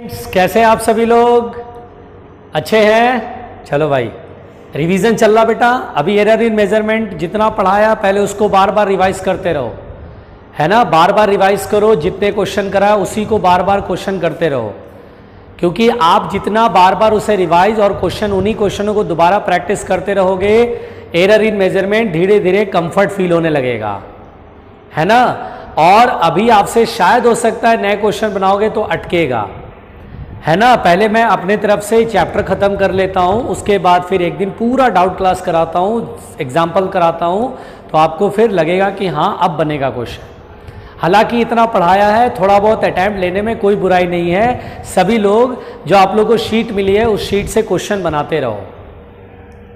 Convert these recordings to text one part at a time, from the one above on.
कैसे आप सभी लोग अच्छे हैं? चलो भाई, रिवीजन चल रहा बेटा। अभी एरर इन मेजरमेंट जितना पढ़ाया पहले उसको बार बार रिवाइज करते रहो, है ना। बार बार रिवाइज करो, जितने क्वेश्चन कराया उसी को बार बार क्वेश्चन करते रहो, क्योंकि आप जितना बार बार उसे रिवाइज और क्वेश्चन उन्हीं क्वेश्चनों को दोबारा प्रैक्टिस करते रहोगे, एरर इन मेजरमेंट धीरे धीरे कंफर्ट फील होने लगेगा, है ना। और अभी आपसे शायद हो सकता है नए क्वेश्चन बनाओगे तो अटकेगा, है ना। पहले मैं अपने तरफ से चैप्टर खत्म कर लेता हूँ, उसके बाद फिर एक दिन पूरा डाउट क्लास कराता हूँ, एग्जाम्पल कराता हूँ, तो आपको फिर लगेगा कि हाँ अब बनेगा क्वेश्चन। हालांकि इतना पढ़ाया है, थोड़ा बहुत अटैम्प्ट लेने में कोई बुराई नहीं है। सभी लोग जो आप लोगों को शीट मिली है उस शीट से क्वेश्चन बनाते रहो,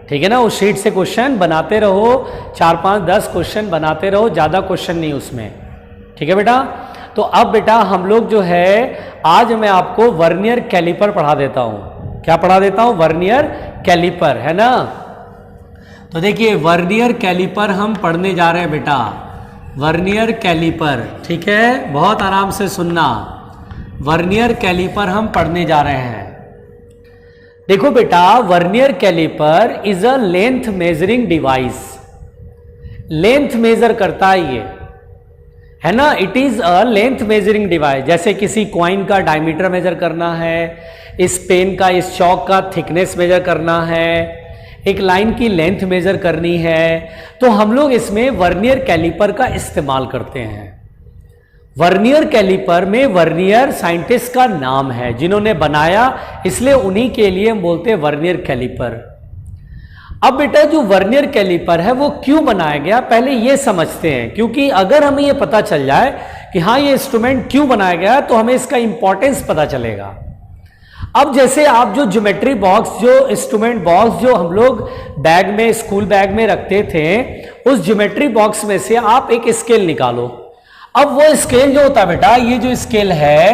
ठीक है ना। उस शीट से क्वेश्चन बनाते रहो, 4, 5, 10 क्वेश्चन बनाते रहो, ज़्यादा क्वेश्चन नहीं उसमें, ठीक है बेटा। तो अब बेटा हम लोग जो है आज मैं आपको वर्नियर कैलिपर पढ़ा देता हूं। क्या पढ़ा देता हूं? वर्नियर कैलिपर, है ना। तो देखिए वर्नियर कैलिपर हम पढ़ने जा रहे हैं बेटा, वर्नियर कैलिपर, ठीक है। बहुत आराम से सुनना, वर्नियर कैलिपर हम पढ़ने जा रहे हैं। देखो बेटा, vernier caliper is a length measuring device. Length measure करता है ये, है ना। It is a length measuring device. जैसे किसी कॉइन का डायमीटर मेजर करना है, इस पेन का, इस चौक का थिकनेस मेजर करना है, एक लाइन की लेंथ मेजर करनी है, तो हम लोग इसमें वर्नियर कैलिपर का इस्तेमाल करते हैं। वर्नियर कैलिपर में वर्नियर साइंटिस्ट का नाम है जिन्होंने बनाया, इसलिए उन्हीं के लिए हम बोलते हैं वर्नियर कैलिपर। अब बेटा जो वर्नियर कैलिपर है वो क्यों बनाया गया पहले ये समझते हैं, क्योंकि अगर हमें ये पता चल जाए कि हाँ ये इंस्ट्रूमेंट क्यों बनाया गया तो हमें इसका इंपॉर्टेंस पता चलेगा। अब जैसे आप जो ज्योमेट्री बॉक्स, जो इंस्ट्रूमेंट बॉक्स जो हम लोग बैग में, स्कूल बैग में रखते थे, उस ज्योमेट्री बॉक्स में से आप एक स्केल निकालो। अब वो स्केल जो होता है बेटा, ये जो स्केल है,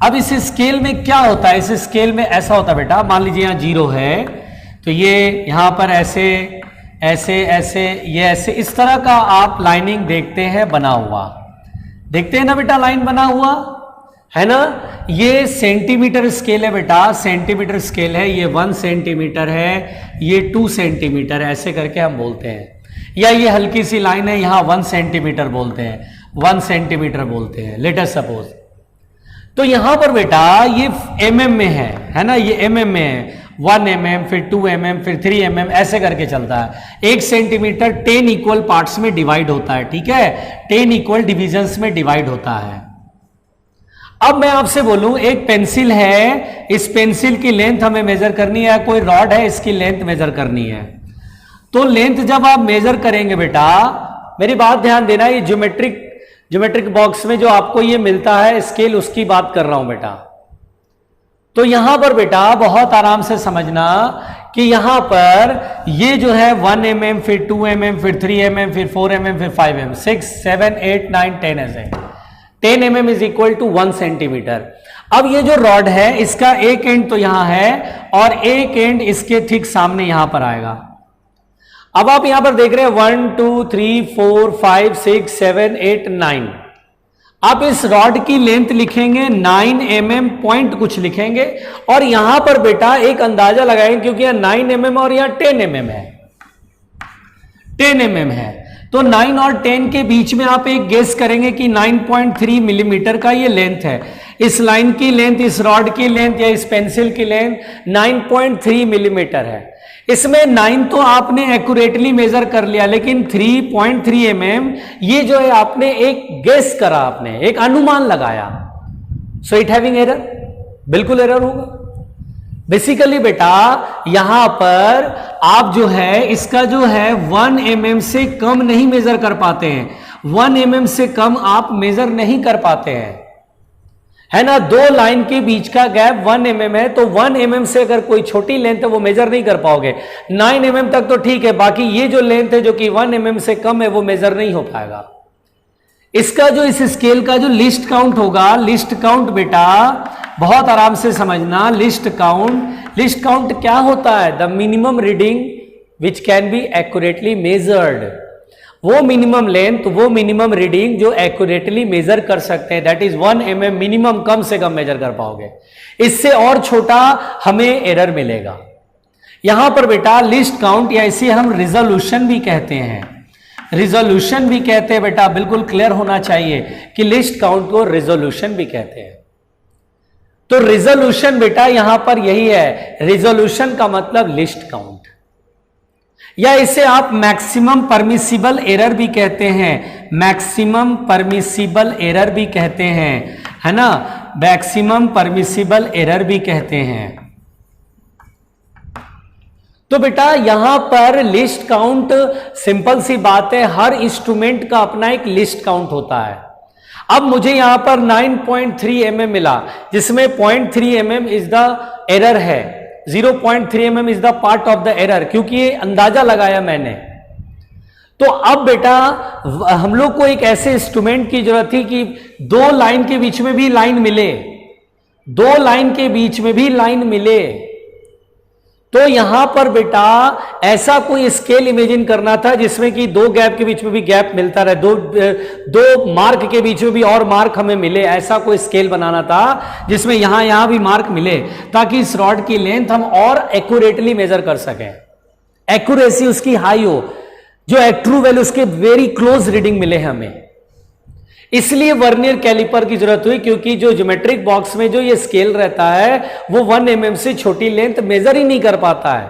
अब इस स्केल में क्या होता है? इस स्केल में ऐसा होता है बेटा, मान लीजिए यहां 0 है तो ये यहां पर ऐसे ऐसे ऐसे, ये ऐसे, इस तरह का आप लाइनिंग देखते हैं बना हुआ, देखते हैं ना बेटा, लाइन बना हुआ, है ना। ये सेंटीमीटर स्केल है बेटा, सेंटीमीटर स्केल है। ये 1 सेंटीमीटर है, ये 2 सेंटीमीटर, ऐसे करके हम बोलते हैं। या ये हल्की सी लाइन है, यहां 1 सेंटीमीटर बोलते हैं, 1 सेंटीमीटर बोलते हैं, लेट अस सपोज। तो यहां पर बेटा ये mm में है ना, ये mm में है, 1 mm, फिर 2 mm, फिर 3 mm, ऐसे करके चलता है। 1 सेंटीमीटर 10 इक्वल पार्ट्स में डिवाइड होता है, ठीक है, 10 इक्वल डिविजन्स में डिवाइड होता है। अब मैं आपसे बोलूं, एक पेंसिल है, इस पेंसिल की लेंथ हमें मेजर करनी है, कोई रॉड है, इसकी लेंथ मेजर करनी है। तो लेंथ जब आप मेजर करेंगे बेटा, मेरी बात ध्यान देना, ये ज्योमेट्रिक बॉक्स में जो आपको ये मिलता है स्केल, उसकी बात कर रहा हूं बेटा। तो यहां पर बेटा बहुत आराम से समझना कि यहां पर ये जो है 1 mm, फिर 2 mm, फिर 3 mm, फिर 4 mm, फिर 5 mm, 6, 7, 8, 9, 10 ऐसे। 10 mm is equal to 1 centimetre. अब ये जो रॉड है इसका एक एंड तो यहां है और एक एंड इसके ठीक सामने यहां पर आएगा। अब आप यहां पर देख रहे हैं 1, 2, 3, 4, 5, 6, 7, 8, 9। आप इस रॉड की लेंथ लिखेंगे 9 mm पॉइंट कुछ लिखेंगे, और यहां पर बेटा एक अंदाजा लगाएंगे, क्योंकि यहां 9 mm और यहां 10 mm है, 10 mm है, तो 9 और 10 के बीच में आप एक गेस करेंगे कि 9.3 मिलीमीटर का ये लेंथ है। इस लाइन की लेंथ, इस रॉड की लेंथ या इस पेंसिल की लेंथ 9.3 मिलीमीटर है। इसमें 9 तो आपने एक्यूरेटली मेजर कर लिया, लेकिन 3.3 mm ये जो है आपने एक गेस करा, आपने एक अनुमान लगाया। सो इट हैविंग एरर, बिल्कुल एरर होगा। बेसिकली बेटा यहां पर आप जो है इसका जो है 1 mm से कम नहीं मेजर कर पाते हैं, 1 mm से कम आप मेजर नहीं कर पाते हैं, है ना। 2 लाइन के बीच का गैप 1 mm है, तो 1 mm से अगर कोई छोटी लेंथ है वो मेजर नहीं कर पाओगे। 9 mm तक तो ठीक है, बाकी ये जो लेंथ है जो कि 1 mm से कम है वो मेजर नहीं हो पाएगा। इसका जो इस स्केल का जो लिस्ट काउंट होगा, लिस्ट काउंट बेटा बहुत आराम से समझना, लिस्ट काउंट क्या होता है? The minimum reading which can be accurately measured. वो मिनिमम लेंथ, वो मिनिमम रीडिंग जो एक्यूरेटली मेजर कर सकते हैं, दैट इज 1 mm मिनिमम, कम से कम मेजर कर पाओगे। इससे और छोटा हमें एरर मिलेगा। यहां पर बेटा लिस्ट काउंट या इसे हम रिजोल्यूशन भी कहते हैं, रिजोल्यूशन भी कहते हैं बेटा, बिल्कुल क्लियर होना चाहिए कि लिस्ट काउंट को रिजोल्यूशन भी कहते हैं। तो रिजोल्यूशन बेटा यहां पर यही है, रिजोल्यूशन का मतलब लिस्ट काउंट, या इसे आप मैक्सिमम परमिसिबल एरर भी कहते हैं, मैक्सिमम परमिसिबल एरर भी कहते हैं, है ना, मैक्सिमम परमिसिबल एरर भी कहते हैं। तो बेटा यहां पर लिस्ट काउंट सिंपल सी बात है, हर इंस्ट्रूमेंट का अपना एक लिस्ट काउंट होता है। अब मुझे यहां पर 9.3 mm मिला, जिसमें 0.3 mm इज द एरर है, 0.3 mm is the part of the error, क्योंकि ये अंदाजा लगाया मैंने। तो अब बेटा हम लोग को एक ऐसे इंस्ट्रूमेंट की जरूरत थी कि दो लाइन के बीच में भी लाइन मिले, दो लाइन के बीच में भी लाइन मिले। तो यहां पर बेटा ऐसा कोई स्केल इमेजिन करना था जिसमें कि दो गैप के बीच में भी गैप मिलता रहे, दो मार्क के बीच में भी और मार्क हमें मिले, ऐसा कोई स्केल बनाना था जिसमें यहां भी मार्क मिले, ताकि इस रॉड की लेंथ हम और एक्यूरेटली मेजर कर सकें, एक्यूरेसी उसकी हाई हो, जो ट्रू वैल्यू उसके वेरी क्लोज रीडिंग मिले हमें। इसलिए वर्नियर कैलिपर की जरूरत हुई, क्योंकि जो ज्योमेट्रिक बॉक्स में जो ये स्केल रहता है वो 1 mm से छोटी लेंथ मेजर ही नहीं कर पाता है।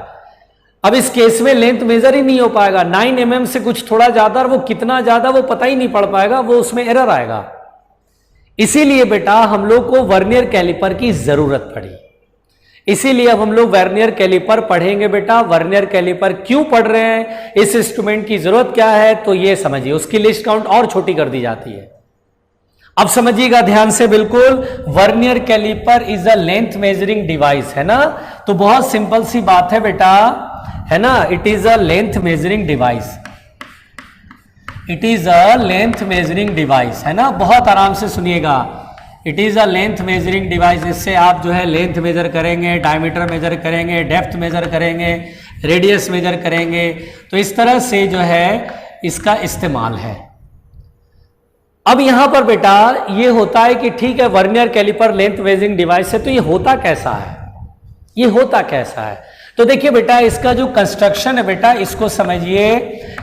अब इस केस में लेंथ मेजर ही नहीं हो पाएगा, 9 mm से कुछ थोड़ा ज्यादा, और वो कितना ज्यादा वो पता ही नहीं पड़ पाएगा, वो उसमें एरर आएगा। इसीलिए बेटा हम लोग को वर्नियर कैलिपर की जरूरत पड़ी। इसीलिए अब हम लोग वर्नियर कैलिपर पढ़ेंगे बेटा। वर्नियर कैलिपर क्यों पढ़ रहे हैं, इस इंस्ट्रूमेंट की जरूरत क्या है, तो ये समझिए, उसकी लिस्ट काउंट और छोटी कर दी जाती है। अब समझिएगा ध्यान से बिल्कुल, vernier caliper is a length measuring device, है ना। तो बहुत सिंपल सी बात है बेटा, है ना, it is a length measuring device, it is a length measuring device, है ना। बहुत आराम से सुनिएगा, it is a length measuring device. इससे आप जो है लेंथ मेजर करेंगे, डायमीटर मेजर करेंगे, डेप्थ मेजर करेंगे, रेडियस मेजर करेंगे। तो इस तरह से जो है इसका इस्तेमाल है। अब यहां पर बेटा ये होता है कि ठीक है vernier caliper length measuring device है, तो ये होता कैसा है, ये होता कैसा है। तो देखिए बेटा इसका जो कंस्ट्रक्शन है बेटा, इसको समझिए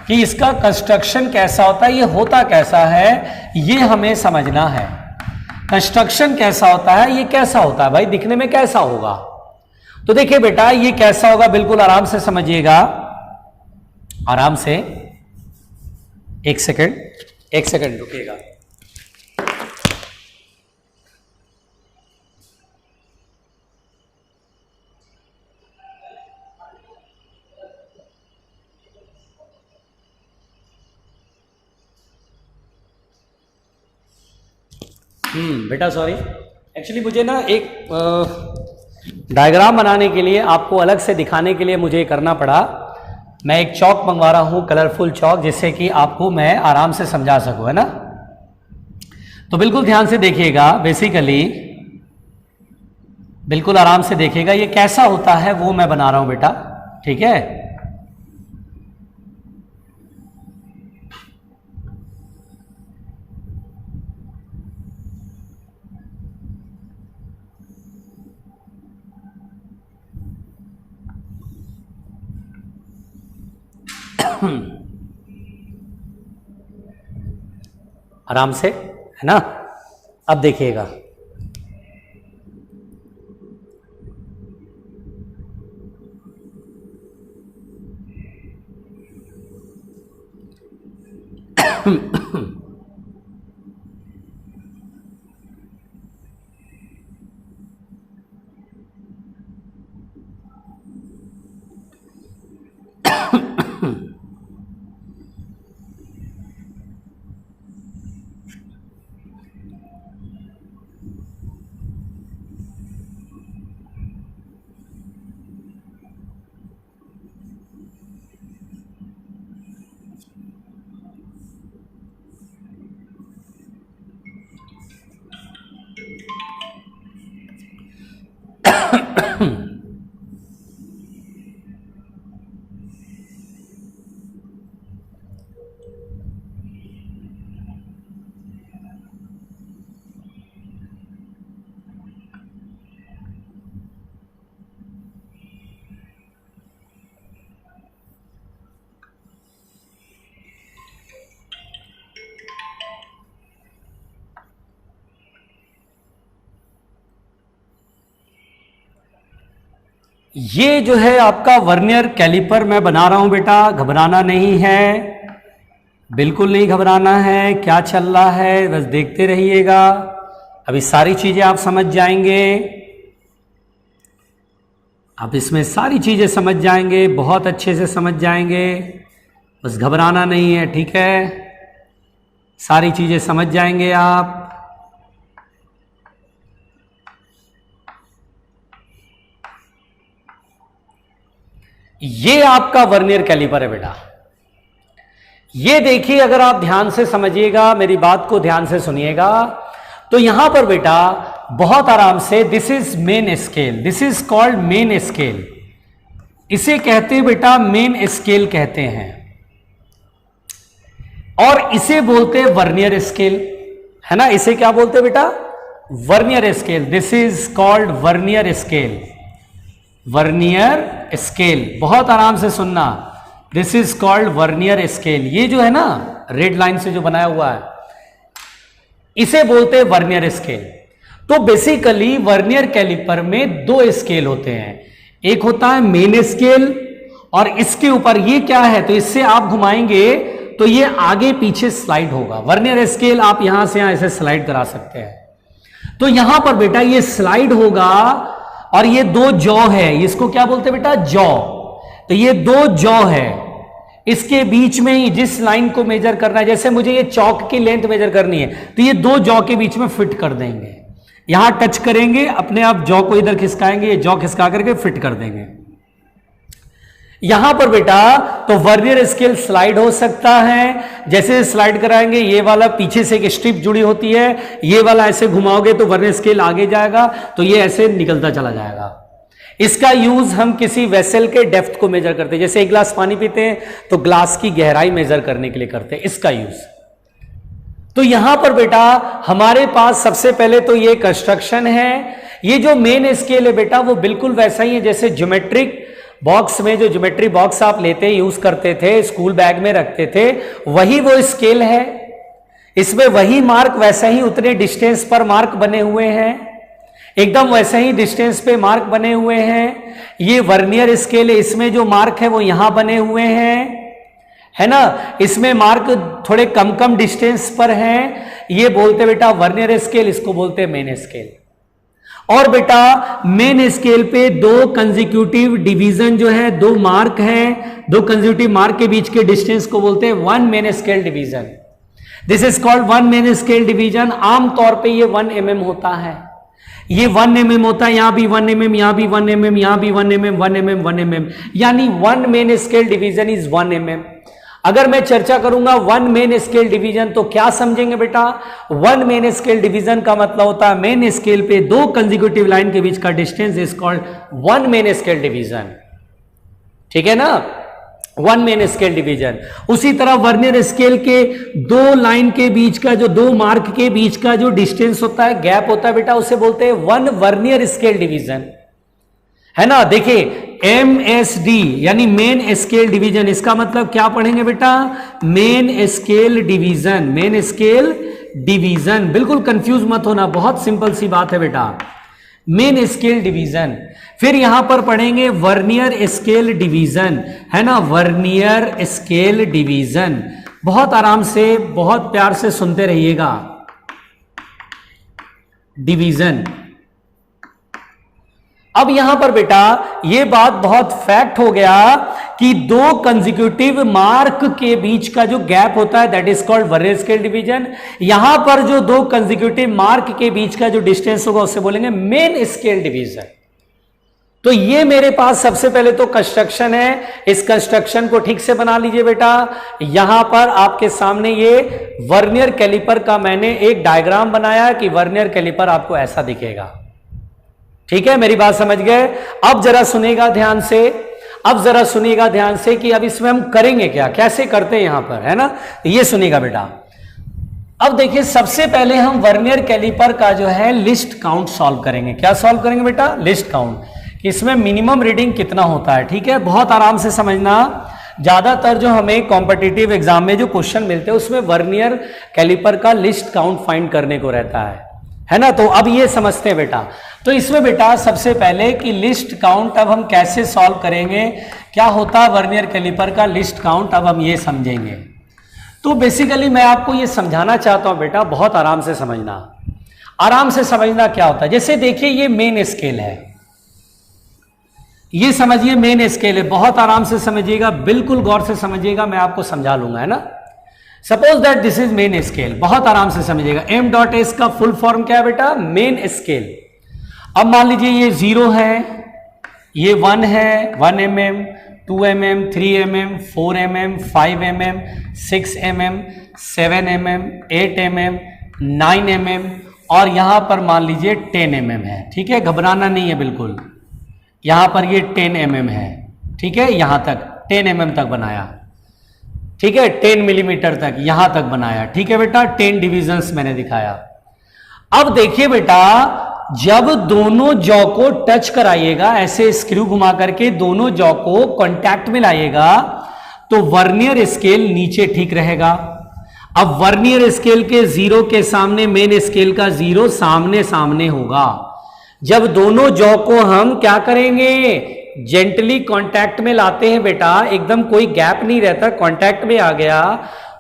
कि इसका कंस्ट्रक्शन कैसा होता है, ये होता कैसा है, ये हमें समझना है। कंस्ट्रक्शन कैसा होता है, ये कैसा होता है भाई, दिखने में कैसा होगा। तो देखिए बेटा ये कैसा होगा, बिल्कुल आराम से समझिएगा, आराम से। एक सेकंड रुकिएगा। बेटा सॉरी, एक्चुअली मुझे ना एक डायग्राम बनाने के लिए, आपको अलग से दिखाने के लिए मुझे करना पड़ा। मैं एक चौक मंगवा रहा हूँ, कलरफुल चौक, जिससे कि आपको मैं आराम से समझा सकूँ, है ना। तो बिल्कुल ध्यान से देखिएगा, बेसिकली बिल्कुल आराम से देखिएगा, ये कैसा होता है वो मैं बना रहा हूँ बेटा, ठीक है। आराम से, है ना। अब देखिएगा, ये जो है आपका वर्नियर कैलिपर मैं बना रहा हूं बेटा, घबराना नहीं है, बिल्कुल नहीं घबराना है। क्या चल रहा है बस देखते रहिएगा, अभी सारी चीजें आप समझ जाएंगे, आप इसमें सारी चीजें समझ जाएंगे, बहुत अच्छे से समझ जाएंगे, बस घबराना नहीं है, ठीक है। सारी चीजें समझ जाएंगे आप। ये आपका वर्नियर कैलिपर है बेटा। ये देखिए, अगर आप ध्यान से समझिएगा, मेरी बात को ध्यान से सुनिएगा, तो यहां पर बेटा बहुत आराम से, this is main scale, this is called main scale. इसे कहते हैं बेटा मेन स्केल कहते हैं, और इसे बोलते हैं वर्नियर स्केल, है ना। इसे क्या बोलते हैं बेटा? Vernier scale. This is called vernier scale, vernier scale. बहुत आराम से सुनना, this is called vernier scale. ये जो है ना रेड लाइन से जो बनाया हुआ है, इसे बोलते हैं वर्नियर स्केल। तो बेसिकली वर्नियर कैलिपर में दो स्केल होते हैं, एक होता है मेन स्केल, और इसके ऊपर ये क्या है, तो इससे आप घुमाएंगे तो ये आगे पीछे स्लाइड होगा। वर्नियर स्केल आप यहां से यहां ऐसे स्लाइड करा सकते हैं। तो यहां पर बेटा ये स्लाइड होगा, और ये दो जॉ है, इसको क्या बोलते हैं बेटा? जॉ। तो ये दो जॉ है, इसके बीच में ही जिस लाइन को मेजर करना है, जैसे मुझे ये चौक की लेंथ मेजर करनी है, तो ये दो जॉ के बीच में फिट कर देंगे, यहां टच करेंगे, अपने आप जॉ को इधर खिसकाएंगे, ये जॉ खिसका करके फिट कर देंगे। यहां पर बेटा तो वर्नियर स्केल स्लाइड हो सकता है, जैसे स्लाइड कराएंगे ये वाला पीछे से एक स्ट्रिप जुड़ी होती है, ये वाला ऐसे घुमाओगे तो वर्नियर स्केल आगे जाएगा, तो ये ऐसे निकलता चला जाएगा। इसका यूज हम किसी वेसल के डेप्थ को मेजर करते हैं, जैसे एक गिलास पानी पीते हैं तो ग्लास की गहराई मेजर करने के लिए करते हैं इसका यूज। तो यहां पर बेटा हमारे पास सबसे पहले तो ये कंस्ट्रक्शन है। ये जो मेन स्केल है बेटा वो बिल्कुल वैसा ही है जैसे ज्योमेट्रिक बॉक्स में, जो ज्योमेट्री बॉक्स आप लेते यूज करते थे, स्कूल बैग में रखते थे, वही वो स्केल है। इसमें वही मार्क, वैसा ही उतने डिस्टेंस पर मार्क बने हुए हैं, एकदम वैसे ही डिस्टेंस पे मार्क बने हुए हैं। ये वर्नियर स्केल है, इसमें जो मार्क है वो यहां बने हुए हैं, है ना। इसमें मार्क थोड़े कम कम डिस्टेंस पर हैं, ये बोलते बेटा वर्नियर स्केल, इसको बोलते हैं मेन स्केल। और बेटा मेन स्केल पे दो कंसेक्यूटिव डिवीजन जो है, दो मार्क हैं, दो कंसेक्यूटिव मार्क के बीच के डिस्टेंस को बोलते हैं one main scale division. This is called one main scale division. आमतौर पे ये 1 mm होता है, ये 1 mm होता है, यहां भी 1 mm, यहां भी 1 mm, यहां भी 1 mm, 1 mm, 1 mm, यानी 1 main scale division is 1 mm। अगर मैं चर्चा करूंगा 1 मेन स्केल डिवीजन तो क्या समझेंगे बेटा? 1 मेन स्केल डिवीजन का मतलब होता है मेन स्केल पे दो कंसेक्यूटिव लाइन के बीच का distance is called 1 main scale division, ठीक है ना, 1 मेन स्केल डिवीजन। उसी तरह वर्नियर स्केल के दो लाइन के बीच का, जो दो मार्क के बीच का जो डिस्टेंस होता है, गैप होता है बेटा, उसे बोलते हैं 1 वर्नियर स्केल डिवीजन, है ना। देखिए MSD यानी मेन स्केल डिवीजन, इसका मतलब क्या पढ़ेंगे बेटा? Main scale division, main scale division. बिल्कुल कंफ्यूज मत होना, बहुत सिंपल सी बात है बेटा, मेन स्केल डिवीजन। फिर यहां पर पढ़ेंगे वर्नियर स्केल डिवीजन, है ना, वर्नियर स्केल डिवीजन। बहुत आराम से, बहुत प्यार से सुनते रहिएगा, डिवीजन। अब यहां पर बेटा यह बात बहुत फैक्ट हो गया कि दो कंसेक्यूटिव मार्क के बीच का जो गैप होता है that is called vernier scale division. यहां पर जो दो कंसेक्यूटिव मार्क के बीच का जो डिस्टेंस होगा उसे बोलेंगे मेन स्केल डिवीजन। तो ये मेरे पास सबसे पहले तो कंस्ट्रक्शन है, इस कंस्ट्रक्शन को ठीक से बना लीजिए बेटा। यहां पर आपके सामने ये वर्नियर कैलिपर का मैंने एक डायग्राम बनाया कि वर्नियर कैलिपर आपको ऐसा दिखेगा, ठीक है, मेरी बात समझ गए। अब जरा सुनिएगा ध्यान से, अब जरा सुनिएगा ध्यान से कि अब इसमें हम करेंगे क्या, कैसे करते हैं यहां पर, है ना। ये सुनिएगा बेटा। अब देखिए सबसे पहले हम वर्नियर कैलिपर का जो है लिस्ट काउंट सॉल्व करेंगे। क्या सॉल्व करेंगे बेटा? लिस्ट काउंट, कि इसमें मिनिमम रीडिंग कितना होता है, ठीक है। बहुत आराम से समझना, ज्यादातर जो हमें कॉम्पिटिटिव एग्जाम में जो क्वेश्चन मिलते हैं उसमें वर्नियर कैलिपर का लिस्ट काउंट फाइंड करने को रहता है ना। तो अब ये समझते हैं बेटा। तो तो इसमें बेटा सबसे पहले कि लिस्ट काउंट अब हम कैसे सॉल्व करेंगे, क्या होता है वर्नियर कैलिपर का लिस्ट काउंट, अब हम ये समझेंगे। तो बेसिकली मैं आपको ये समझाना चाहता हूं बेटा, बहुत आराम से समझना, आराम से समझना क्या होता है। जैसे देखिए ये मेन स्केल है, ये समझिए मेन स्केल है, बहुत आराम से समझिएगा, बिल्कुल गौर से समझिएगा, मैं आपको समझा लूंगा, है ना। Suppose that this is main scale, बहुत आराम से समझिएगा। m डॉट एस का फुल फॉर्म क्या है बेटा, मेन स्केल। अब मान लीजिए ये 0 है, ये 1 है, 1 mm, 2 mm, 3 mm, 4 mm, 5 mm, 6 mm, 7 mm, 8 mm, 9 mm और यहां पर मान लीजिए 10 mm है। ठीक है, घबराना नहीं है बिल्कुल। यहां पर ये 10 mm है, ठीक है, यहां तक 10 mm तक बनाया, ठीक है, 10 मिलीमीटर तक यहां तक बनाया, ठीक है बेटा, 10 डिविजन्स मैंने दिखाया। अब देखिए बेटा, जब दोनों जॉ को टच कराइएगा, ऐसे स्क्रू घुमा करके दोनों जॉ को कांटेक्ट में लाइएगा, तो वर्नियर स्केल नीचे ठीक रहेगा। अब वर्नियर स्केल के 0 के सामने मेन स्केल का 0 सामने सामने होगा। जब दोनों जॉ को हम क्या करेंगे, जेंटली कांटेक्ट में लाते हैं बेटा, एकदम कोई गैप नहीं रहता, कांटेक्ट में आ गया,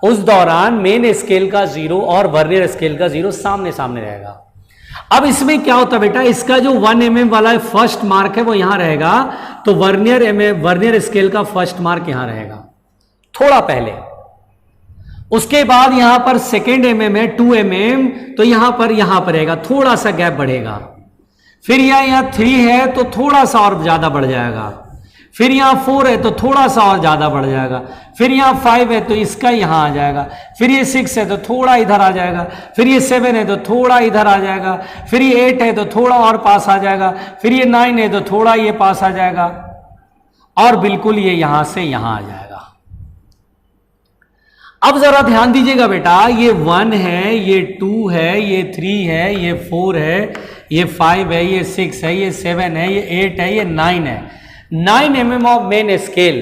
उस दौरान मेन स्केल का 0 और वर्नियर स्केल का 0 सामने सामने रहेगा। अब इसमें क्या होता है बेटा, इसका जो 1 mm वाला फर्स्ट मार्क है वो यहां रहेगा, तो वर्नियर स्केल का फर्स्ट मार्क यहां रहेगा थोड़ा पहले। उसके बाद यहां पर सेकेंड mm है 2 mm, तो यहां पर रहेगा, थोड़ा सा गैप बढ़ेगा। फिर यहां 3 है तो थोड़ा सा और ज्यादा बढ़ जाएगा, फिर यहां 4 है तो थोड़ा सा और ज्यादा बढ़ जाएगा, फिर यहां 5 है तो इसका यहां आ जाएगा, फिर ये 6 है तो थोड़ा इधर आ जाएगा, फिर ये 7 है तो थोड़ा इधर आ जाएगा, फिर ये 8 है तो थोड़ा और पास आ जाएगा, फिर ये 9 है तो थोड़ा ये पास आ जाएगा, और बिल्कुल ये यहां से यहां आ जाएगा। अब जरा ध्यान दीजिएगा बेटा, ये 1 है, ये 2 है, ये 3 है, ये 4 है, ये 5 है, ये 6 है, ये 7 है, ये 8 है, ये 9 है, 9 mm ऑफ मेन स्केल।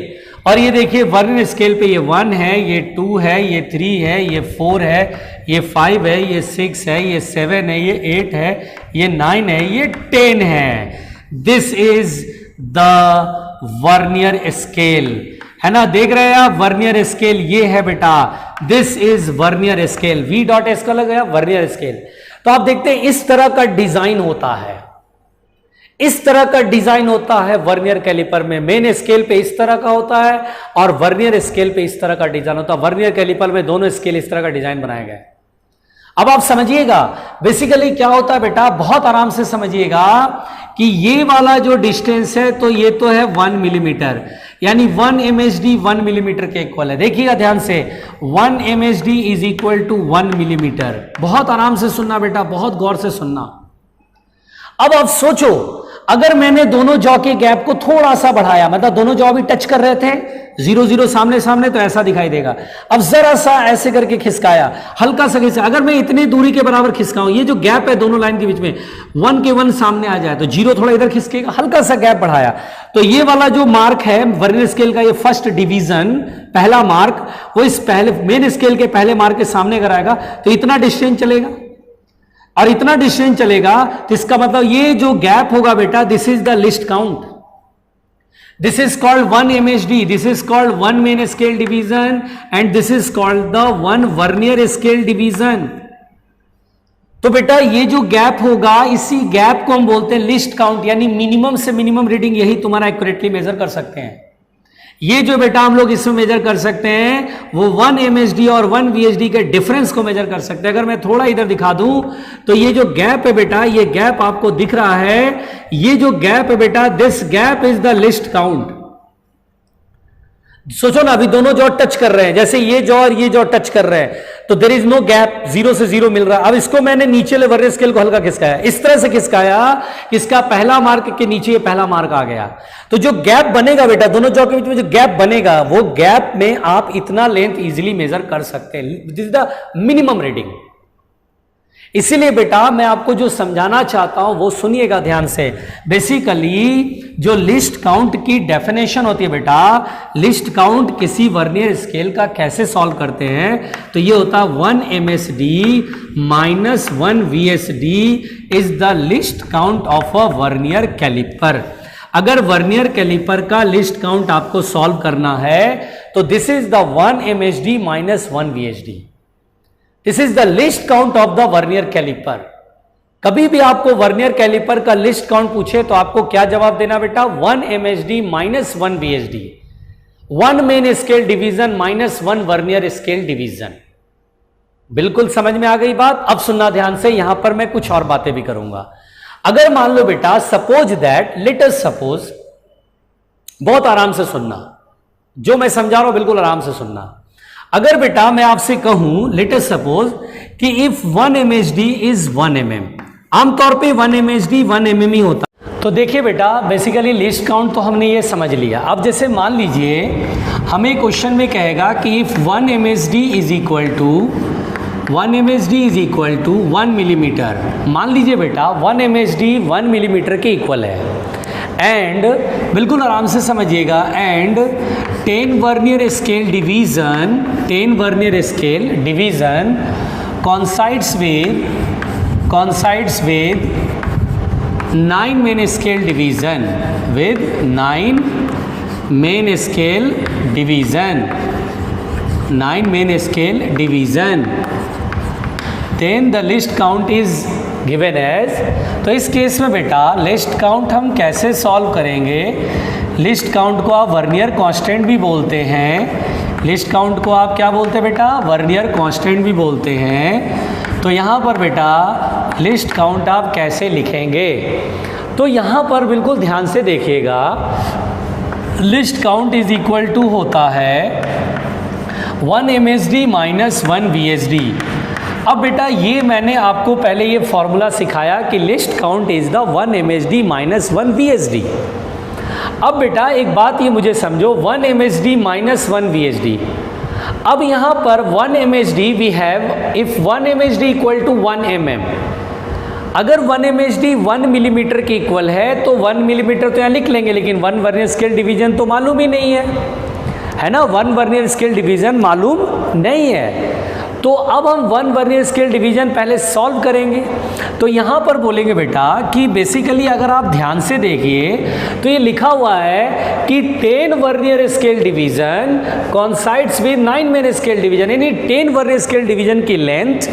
और ये देखिए वर्नियर स्केल पे ये 1 है, ये 2 है, ये 3 है, ये 4 है, ये 5 है, ये 6 है, ये 7 है, ये 8 है, ये 9 है, ये 10 है। This is the vernier scale, है ना, देख रहे हैं आप, वर्नियर स्केल ये है बेटा, this is vernier scale. V dot S का लग गया वर्नियर स्केल। तो आप देखते हैं इस तरह का डिजाइन होता है, इस तरह का डिजाइन होता है वर्नियर कैलिपर में। मेन स्केल पे इस तरह का होता है और वर्नियर स्केल पे इस तरह का डिजाइन होता है। वर्नियर कैलिपर में दोनों स्केल इस तरह का डिजाइन बनाया गया है। अब आप समझिएगा बेसिकली क्या होता है बेटा, बहुत आराम से समझिएगा कि ये वाला जो डिस्टेंस है तो ये तो है 1 मिलीमीटर, यानी 1 MHD 1 मिलीमीटर के इक्वल है। देखिएगा ध्यान से, 1 MHD is equal to 1 millimetre. बहुत आराम से सुनना बेटा, बहुत गौर से सुनना। अब आप सोचो, अगर मैंने दोनों जॉ के गैप को थोड़ा सा बढ़ाया, मतलब दोनों जॉ भी टच कर रहे थे, 0 0 सामने सामने, तो ऐसा दिखाई देगा। अब जरा सा ऐसे करके खिसकाया, हल्का सा खिसका, अगर मैं इतनी दूरी के बराबर खिसकाऊं, ये जो गैप है दोनों लाइन के बीच में, 1 के 1 सामने आ जाए तो 0 थोड़ा इधर खिसकेगा, हल्का सा गैप बढ़ाया, तो ये वाला जो मार्क है वर्नियर स्केल का, ये फर्स्ट डिवीजन, पहला मार्क, वो इस पहले मेन स्केल के पहले मार्क के सामने अगर आएगा तो इतना डिस्टेंस चलेगा, और इतना डिस्टेंस चलेगा, तो इसका मतलब ये जो गैप होगा बेटा, this is the least count. This is called 1 MHD, this is called 1 main scale division, and this is called the 1 vernier scale division. तो बेटा ये जो गैप होगा, इसी गैप को हम बोलते हैं लिस्ट काउंट, यानी मिनिमम से मिनिमम रीडिंग यही तुम्हारा एक्यूरेटली मेजर कर सकते हैं। ये जो बेटा हम लोग इसमें मेजर कर सकते हैं, वो 1 MHD और 1 VHD के डिफरेंस को मेजर कर सकते हैं। अगर मैं थोड़ा इधर दिखा दूं, तो ये जो गैप है बेटा, ये गैप आपको दिख रहा है, ये जो गैप है बेटा, this gap is the least count. सोचो ना, अभी दोनों जॉ टच कर रहे हैं, जैसे ये जॉ और ये जॉ टच कर रहे हैं, तो देयर इज नो गैप, 0 से 0 मिल रहा है। अब इसको मैंने नीचे वर्नियर स्केल को हल्का खिसकाया, इस तरह से खिसकाया कि इसका पहला मार्क के नीचे ये पहला मार्क आ गया। तो जो गैप बनेगा बेटा, दोनों जॉ के बीच में जो गैप बनेगा, वो गैप में आप इतना लेंथ इजीली मेजर कर सकते हैं। This is the minimum reading. इसीलिए बेटा मैं आपको जो समझाना चाहता हूं वो सुनिएगा ध्यान से। बेसिकली जो लिस्ट काउंट की डेफिनेशन होती है बेटा, लिस्ट काउंट किसी वर्नियर स्केल का कैसे सॉल्व करते हैं, तो ये होता है 1 MSD minus 1 VSD is the least count of a vernier caliper. अगर वर्नियर कैलिपर का लिस्ट काउंट आपको सॉल्व करना है तो this is the 1 MHD minus 1 VHD। This is the least count of the vernier caliper. कभी भी आपको vernier caliper का लिस्ट काउंट पूछे तो आपको क्या जवाब देना बेटा? 1 MHD minus 1 VHD, 1 main scale division minus 1 vernier scale division. बिल्कुल समझ में आ गई बात? अब सुनना ध्यान से, यहां पर मैं कुछ और बातें भी करूंगा। अगर मान लो बेटा, suppose that, let us suppose, बहुत आराम से सुनना, जो मैं समझा रहा हूं बिल्कुल आराम से सुनना। अगर बेटा मैं आपसे कहूं, लेट अस सपोज कि इफ 1 MHD इज 1 mm, आमतौर पे 1 MHD 1 mm ही होता। तो देखिए बेटा, बेसिकली लिस्ट काउंट तो हमने ये समझ लिया। अब जैसे मान लीजिए हमें क्वेश्चन में कहेगा कि if 1 MHD is equal to 1 MHD is equal to 1 millimetre. मान लीजिए बेटा 1 MHD 1 मिलीमीटर के इक्वल है, एंड बिल्कुल आराम से समझिएगा, and 10 vernier scale division, 10 vernier scale division coincides with 9 main scale division, with 9 main scale division, 9 main scale division, then the list count is given as। तो इस केस में बेटा लिस्ट काउंट हम कैसे सॉल्व करेंगे? लिस्ट काउंट को आप vernier constant भी बोलते हैं, लिस्ट काउंट को आप क्या बोलते हैं बेटा? वर्नियर कांस्टेंट भी बोलते हैं। तो यहाँ पर बेटा लिस्ट काउंट आप कैसे लिखेंगे? तो यहाँ पर बिल्कुल ध्यान से देखिएगा, least count is equal to होता है 1 MHD माइनस 1 VHD। अब बेटा ये मैंने आपको पहले ये फॉर्मूला सिखाया कि list count is the 1 MHD minus 1 VHD। अब बेटा एक बात ये मुझे समझो, 1 MHD माइनस 1 VHD। अब यहाँ पर 1 MHD we have, if 1 MHD equal to 1 mm, अगर 1 MHD 1 मिलीमीटर के इक्वल है तो 1 मिलीमीटर तो यहाँ लिख लेंगे, लेकिन 1 वर्नियर स्केल डिवीजन तो मालूम ही नहीं है ना? 1 वर्नियर स्केल डिवीजन मालूम नहीं है। तो अब हम 1 वर्नियर स्केल डिवीजन पहले सॉल्व करेंगे। तो यहाँ पर बोलेंगे बेटा कि बेसिकली अगर आप ध्यान से देखिए तो ये लिखा हुआ है कि 10 vernier scale division coincides with 9 main scale division, यानी 10 वर्नियर स्केल डिवीजन की लेंथ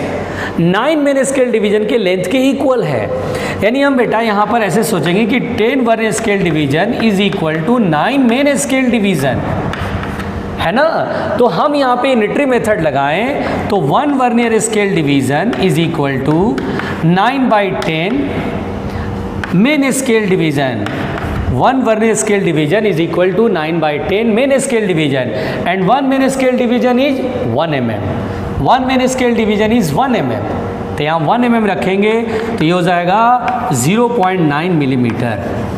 9 मेन स्केल डिवीजन के लेंथ के इक्वल है। यानी हम बेटा यहाँ पर ऐसे सोचेंगे कि 10 vernier scale division is equal to 9 main scale division, है ना? तो हम यहाँ पे यूनिटरी मेथड लगाएं तो 1 vernier scale division is equal to 9/10 main scale division. 1 vernier scale division is equal to 9/10 main scale division, and 1 main scale division is 1 mm। 1 main scale division is 1 mm, तो यहाँ 1 mm रखेंगे तो ये हो जाएगा 0.9 millimetre.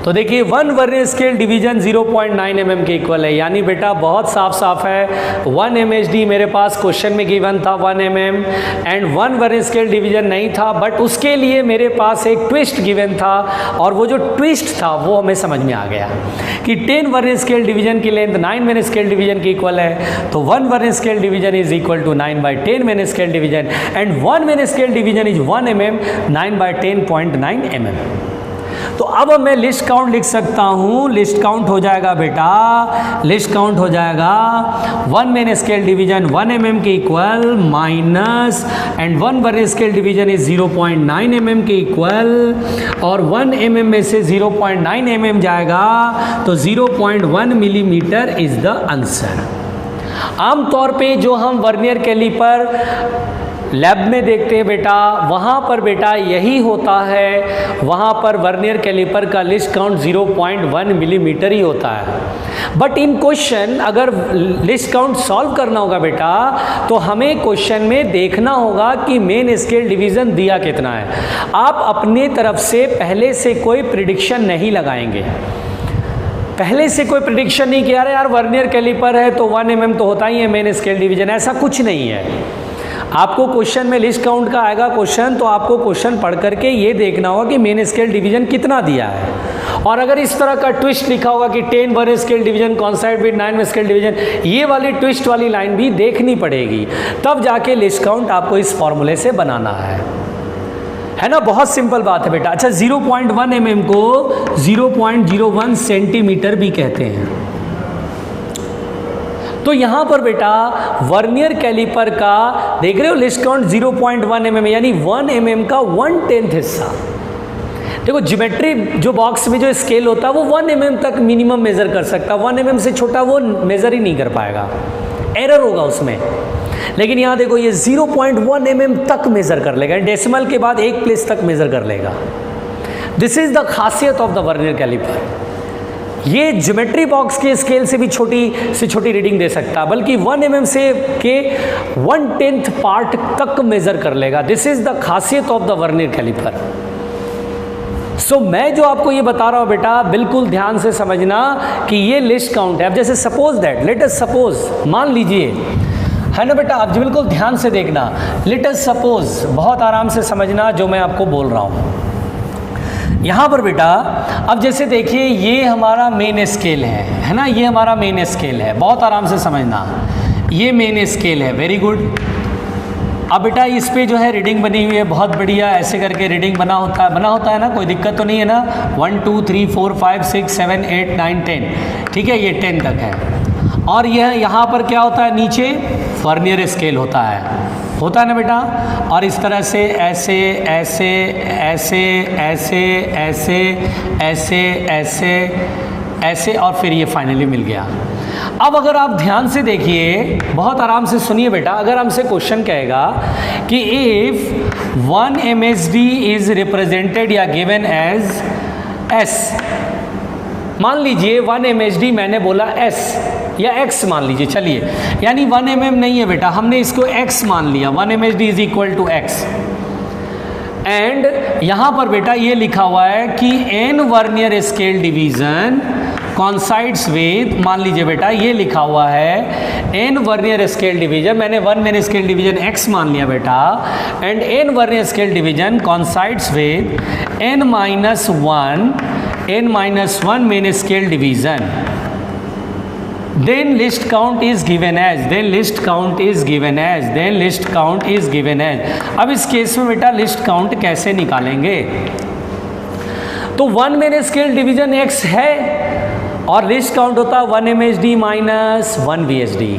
तो देखिए 1 vernier scale division 0.9 mm के इक्वल है, यानी बेटा बहुत साफ साफ है 1 MHD मेरे पास क्वेश्चन में गिवन था 1 mm, and 1 vernier scale division नहीं था, बट उसके लिए मेरे पास एक ट्विस्ट गिवन था, और वो जो ट्विस्ट था वो हमें समझ में आ गया कि 10 वर्नियर स्केल डिवीजन की लेंथ 9 मेन स्केल डिवीजन के इक्वल है। तो 1 vernier scale division is equal to 9/10 main scale division, and 1 main scale division is 1 mm, 9/10.9 mm। तो अब मैं लिस्ट काउंट लिख सकता हूँ। लिस्ट काउंट हो जाएगा बेटा, लिस्ट काउंट हो जाएगा 1 मेन स्केल डिवीजन 1 mm के equal minus, and 1 vernier scale division is 0.9 mm के इक्वल, और 1 mm में से 0.9 mm जाएगा तो 0.1 मिलीमीटर इज द आंसर। आमतौर पे जो हम वर्नियर कैलिपर लैब में देखते हैं बेटा, वहाँ पर बेटा यही होता है, वहाँ पर वर्नियर कैलिपर का लिस्ट काउंट 0.1 मिलीमीटर ही होता है। बट इन क्वेश्चन अगर लिस्ट काउंट सॉल्व करना होगा बेटा, तो हमें क्वेश्चन में देखना होगा कि मेन स्केल डिवीज़न दिया कितना है। आप अपने तरफ से पहले से कोई प्रिडिक्शन नहीं लगाएंगे, पहले से कोई प्रिडिक्शन नहीं किया यार वर्नियर कैलिपर है तो 1 mm तो होता ही है मेन स्केल डिवीजन, ऐसा कुछ नहीं है। आपको क्वेश्चन में लिस्ट काउंट का आएगा क्वेश्चन, तो आपको क्वेश्चन पढ़ करके ये देखना होगा कि मेन स्केल डिवीजन कितना दिया है। और अगर इस तरह का ट्विस्ट लिखा होगा कि 10 vernier scale division कॉन्साइड with 9 scale division, ये वाली ट्विस्ट वाली लाइन भी देखनी पड़ेगी, तब जाके लिस्ट काउंट आपको इस फॉर्मूले से बनाना है। है ना, बहुत सिंपल बात है बेटा। अच्छा 0.1 mm को 0.01 सेंटीमीटर भी कहते हैं। तो यहां पर बेटा वर्नियर कैलिपर का देख रहे हो लिस्ट काउंट 0.1 mm यानी 1 mm का 1/10 हिस्सा। देखो ज्योमेट्री जो बॉक्स में जो स्केल होता है वो 1 mm तक मिनिमम मेजर कर सकता है, 1 mm से छोटा वो मेजर ही नहीं कर पाएगा, एरर होगा उसमें। लेकिन यहाँ देखो ये 0.1 mm तक मेजर कर लेगा, डेसिमल के बाद एक प्लेस तक मेजर कर लेगा। दिस इज द खासियत ऑफ द वर्नियर कैलिपर। ये ज्योमेट्री बॉक्स के स्केल से भी छोटी रीडिंग दे सकता है, बल्कि 1 mm से के 1/10 पार्ट तक मेजर कर लेगा। दिस इज द खासियत ऑफ द वर्नियर कैलिपर। सो मैं जो आपको ये बता रहा हूं बेटा बिल्कुल ध्यान से समझना कि ये लिस्ट काउंट है। अब जैसे suppose that, let us suppose, मान लीजिए, है ना बेटा, आप बिल्कुल ध्यान से देखना। लेट अस सपोज, बहुत आराम से समझना जो मैं आपको बोल रहा हूं यहां पर बेटा। अब जैसे देखिए ये हमारा मेन स्केल है ना, ये हमारा मेन स्केल है, बहुत आराम से समझना, ये मेन स्केल है, वेरी गुड। अब बेटा इस पे जो है रीडिंग बनी हुई है, बहुत बढ़िया, ऐसे करके रीडिंग बना होता है ना, कोई दिक्कत तो नहीं है ना। 1 2 3 4 5 6 7 8 9 10, ठीक है, ये 10 तक है। और यह यहाँ पर क्या होता है, नीचे वर्नियर स्केल होता है ना बेटा। और इस तरह से ऐसे ऐसे ऐसे ऐसे ऐसे ऐसे ऐसे ऐसे और फिर ये फाइनली मिल गया। अब अगर आप ध्यान से देखिए, बहुत आराम से सुनिए बेटा, अगर हमसे क्वेश्चन कहेगा कि इफ 1 MSD इज रिप्रेजेंटेड या गिवन एज S, मान लीजिए 1 MSD मैंने बोला S या X मान लीजिए, चलिए, यानी 1 mm नहीं है बेटा, हमने इसको X मान लिया, 1 MSD is equal to X। And यहां पर बेटा ये लिखा हुआ है कि n vernier scale division coincides with, मान लीजिए बेटा ये लिखा हुआ है n वर्नियर स्केल डिवीजन, मैंने 1 मेन स्केल डिवीजन x मान लिया बेटा, and n vernier scale division coincides with n minus 1 main scale division, then list count is given as, then list count is given as, then list count is given as। अब इस case में बेटा list count कैसे निकालेंगे? तो 1 main scale division x है और list count होता है 1 MSD माइनस 1 VSD।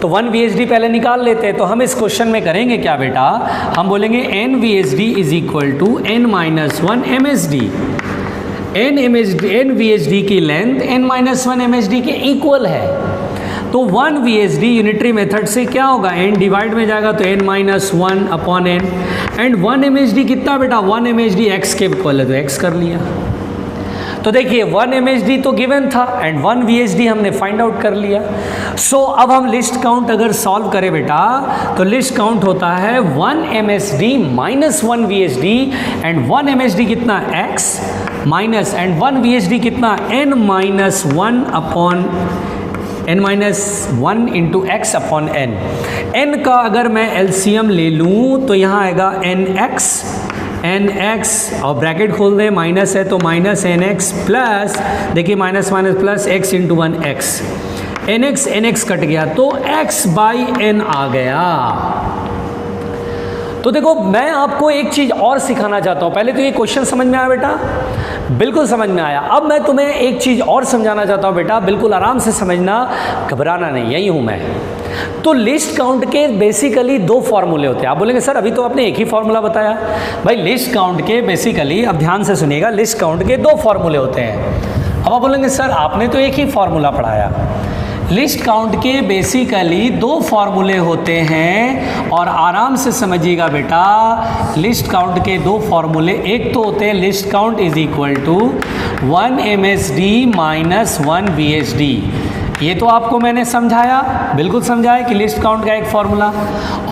तो 1 VSD पहले निकाल लेते हैं। तो हम इस क्वेश्चन में करेंगे क्या बेटा, हम बोलेंगे n VSD is equal to n minus 1 MSD। n VSD की लेंथ n माइनस 1 MSD के इक्वल है। तो 1 VSD यूनिटरी मेथड से क्या होगा, n डिवाइड में जाएगा तो n minus 1 upon n, and 1 MSD कितना बेटा, 1 MSD x के इक्वल है तो x कर लिया। तो देखिए 1 MSD तो गिवन था एंड 1 VSD हमने फाइंड आउट कर लिया। सो अब हम लिस्ट काउंट अगर सॉल्व करें बेटा तो लिस्ट काउंट होता है 1 MSD minus 1 VSD, and 1 MSD कितना x माइनस, एंड 1 VSD कितना n minus 1 upon n minus 1 into x upon n। n का अगर मैं LCM ले लूँ तो यहाँ आएगा nx और ब्रैकेट खोल दें, माइनस है तो माइनस nx प्लस, देखिए minus minus plus x into 1x, nx cut गया तो x बाई n आ गया। तो देखो मैं आपको एक चीज और सिखाना चाहता हूं। पहले तो ये क्वेश्चन समझ में आया बेटा, बिल्कुल समझ में आया। अब मैं तुम्हें एक चीज और समझाना चाहता हूं बेटा, बिल्कुल आराम से समझना, घबराना नहीं, यही हूं मैं। तो लिस्ट काउंट के बेसिकली 2 फॉर्मूले होते हैं। आप बोलेंगे सर अभी तो आपने एक ही फॉर्मूला बताया। भाई लिस्ट काउंट के बेसिकली, अब ध्यान से सुनिएगा, लिस्ट काउंट के 2 फॉर्मूले होते हैं। अब आप बोलेंगे सर आपने तो एक ही फॉर्मूला पढ़ाया। लिस्ट काउंट के बेसिकली 2 फॉर्मूले होते हैं, और आराम से समझिएगा बेटा, लिस्ट काउंट के 2 फॉर्मूले, एक तो होते हैं least count is equal to 1 MSD minus 1 VSD। ये तो आपको मैंने समझाया, बिल्कुल समझाया कि लिस्ट काउंट का एक फॉर्मूला।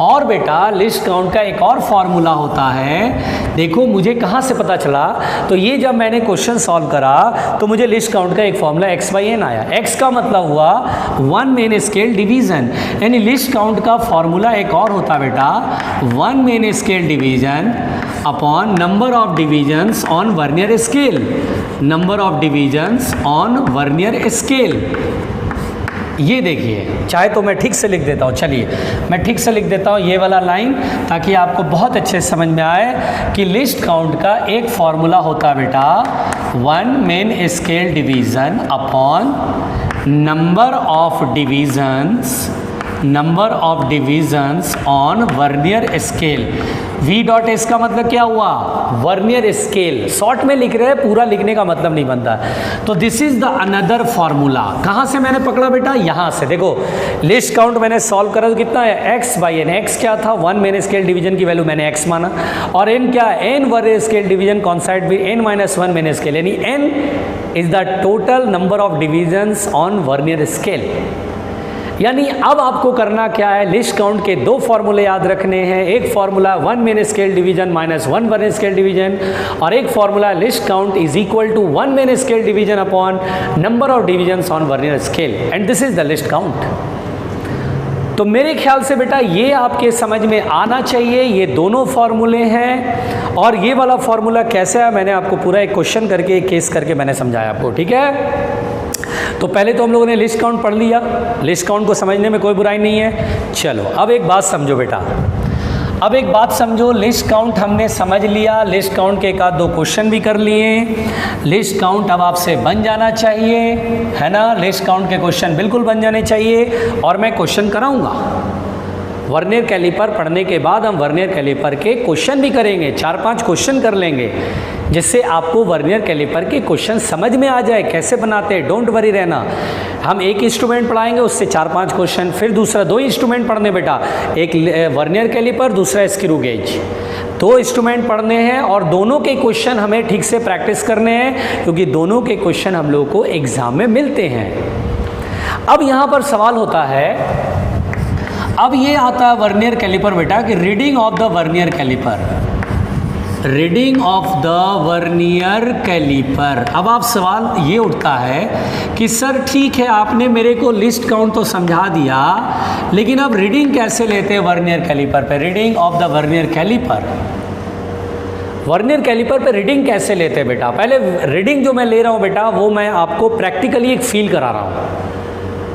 और बेटा लिस्ट काउंट का एक और फॉर्मूला होता है, देखो मुझे कहाँ से पता चला, तो ये जब मैंने क्वेश्चन सॉल्व करा तो मुझे लिस्ट काउंट का एक फॉर्मूला x/n आया। x का मतलब हुआ 1 मेन स्केल डिवीजन, यानी लिस्ट काउंट का फॉर्मूला एक और होता बेटा 1 main scale division upon number of divisions on vernier scale, number of divisions on vernier scale. ये देखिए, चाहे तो मैं ठीक से लिख देता हूँ, चलिए मैं ठीक से लिख देता हूँ ये वाला लाइन, ताकि आपको बहुत अच्छे से समझ में आए कि लिस्ट काउंट का एक फॉर्मूला होता है बेटा, 1 main scale division upon number of divisions on vernier scale. V dot S का मतलब क्या हुआ, वर्नियर स्केल। शॉर्ट में लिख रहे हैं, पूरा लिखने का मतलब नहीं बनता। तो this is the another formula. कहाँ से मैंने पकड़ा बेटा, यहाँ से। देखो लिस्ट काउंट मैंने सॉल्व करा तो कितना है, x बाई एन। x क्या था, 1 मेन स्केल डिवीजन की वैल्यू मैंने x माना, और n क्या है, n वर्नियर स्केल डिवीजन कॉन्साइड भी n माइनस 1 मेन स्केल, यानी n is the total number of divisions on vernier scale. यानी अब आपको करना क्या है, लिस्ट काउंट के दो फॉर्मूले याद रखने हैं। एक formula 1 main scale division minus 1 vernier scale division, और एक formula least count is equal to 1 main scale division upon number of divisions on vernier scale, and this is the least count. तो मेरे ख्याल से बेटा ये आपके समझ में आना चाहिए, ये दोनों फॉर्मूले हैं। और ये वाला फॉर्मूला कैसे है, मैंने आपको पूरा एक क्वेश्चन करके, एक केस करके मैंने समझाया आपको, ठीक है। तो पहले तो हम लोगों ने लिस्ट काउंट पढ़ लिया, लिस्ट काउंट को समझने में कोई बुराई नहीं है। चलो अब एक बात समझो बेटा, अब एक बात समझो, लिस्ट काउंट हमने समझ लिया, लिस्ट काउंट के एक आध दो क्वेश्चन भी कर लिए। लिस्ट काउंट अब आपसे बन जाना चाहिए, है ना। लिस्ट काउंट के क्वेश्चन बिल्कुल बन जाने चाहिए, और मैं क्वेश्चन कराऊंगा। वर्नियर कैलिपर पढ़ने के बाद हम वर्नियर कैलिपर के क्वेश्चन भी करेंगे, 4-5 क्वेश्चन कर लेंगे, जिससे आपको वर्नियर कैलिपर के क्वेश्चन समझ में आ जाए कैसे बनाते हैं। डोंट वरी रहना, हम एक इंस्ट्रूमेंट पढ़ाएंगे, उससे 4-5 क्वेश्चन, फिर दूसरा 2 इंस्ट्रूमेंट पढ़ने बेटा, एक वर्नियर कैलिपर, दूसरा स्क्रू गेज। 2 इंस्ट्रूमेंट पढ़ने हैं, और दोनों के क्वेश्चन हमें ठीक से प्रैक्टिस करने हैं, क्योंकि दोनों के क्वेश्चन हम लोगों को एग्जाम में मिलते हैं। अब यहाँ पर सवाल होता है, अब ये आता है वर्नियर कैलिपर बेटा कि reading of the vernier caliper, reading of the vernier caliper. अब आप सवाल ये उठता है कि सर ठीक है, आपने मेरे को लिस्ट काउंट तो समझा दिया, लेकिन अब रीडिंग कैसे लेते हैं वर्नियर कैलिपर पे, reading of the vernier caliper. Vernier caliper पे रीडिंग कैसे लेते हैं बेटा, पहले रीडिंग जो मैं ले रहा हूँ बेटा, वो मैं आपको प्रैक्टिकली एक फील करा रहा हूँ,